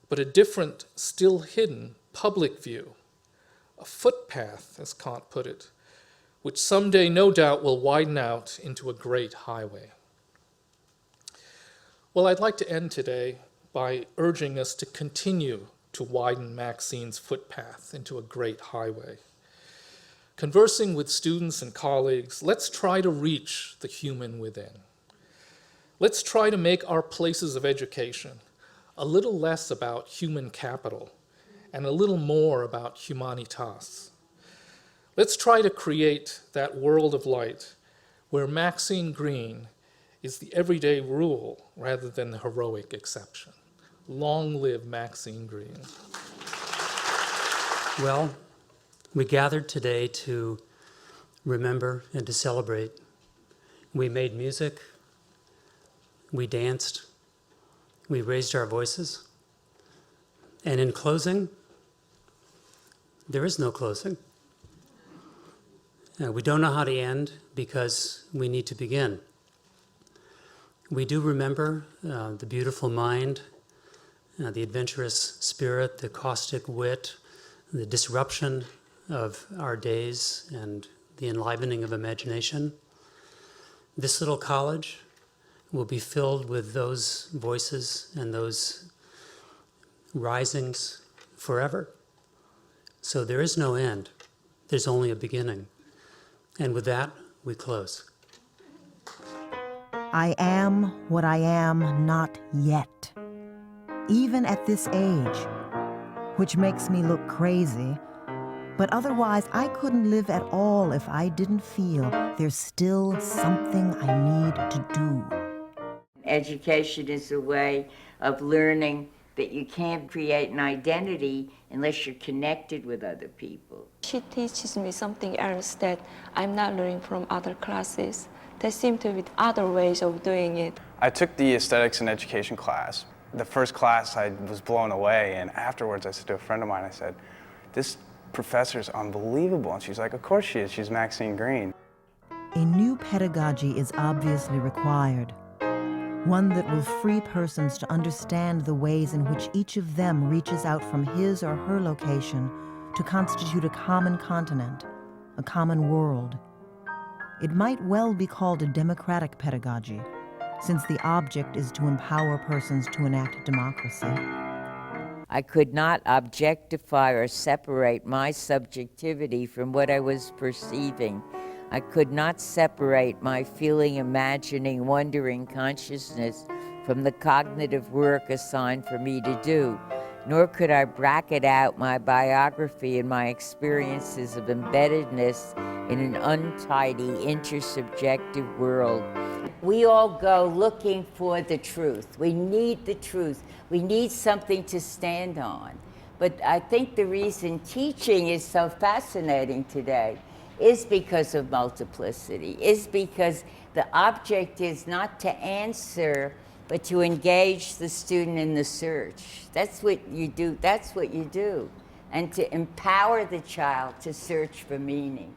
but a different, still hidden, public view, a footpath, as Kant put it, which someday no doubt will widen out into a great highway. Well, I'd like to end today by urging us to continue to widen Maxine's footpath into a great highway. Conversing with students and colleagues, let's try to reach the human within. Let's try to make our places of education a little less about human capital and a little more about humanitas. Let's try to create that world of light where Maxine Greene is the everyday rule rather than the heroic exception. Long live Maxine Greene. Well, we gathered today to remember and to celebrate. We made music, we danced, we raised our voices. And in closing, there is no closing. We don't know how to end because we need to begin. We do remember the beautiful mind, the adventurous spirit, the caustic wit, the disruption of our days, and the enlivening of imagination. This little college will be filled with those voices and those risings forever. So there is no end. There's only a beginning. And with that, we close. I am what I am not yet, even at this age, which makes me look crazy. But otherwise, I couldn't live at all if I didn't feel there's still something I need to do. Education is a way of learning that you can't create an identity unless you're connected with other people. She teaches me something else that I'm not learning from other classes. There seem to be other ways of doing it. I took the aesthetics and education class. The first class, I was blown away, and afterwards I said to a friend of mine, I said, this professor's unbelievable. And she's like, of course she is, she's Maxine Greene. A new pedagogy is obviously required, one that will free persons to understand the ways in which each of them reaches out from his or her location to constitute a common continent, a common world. It might well be called a democratic pedagogy, since the object is to empower persons to enact democracy. I could not objectify or separate my subjectivity from what I was perceiving. I could not separate my feeling, imagining, wondering consciousness from the cognitive work assigned for me to do, nor could I bracket out my biography and my experiences of embeddedness in an untidy, intersubjective world. We all go looking for the truth. We need the truth. We need something to stand on. But I think the reason teaching is so fascinating today is because of multiplicity, is because the object is not to answer, but to engage the student in the search. That's what you do, and to empower the child to search for meaning.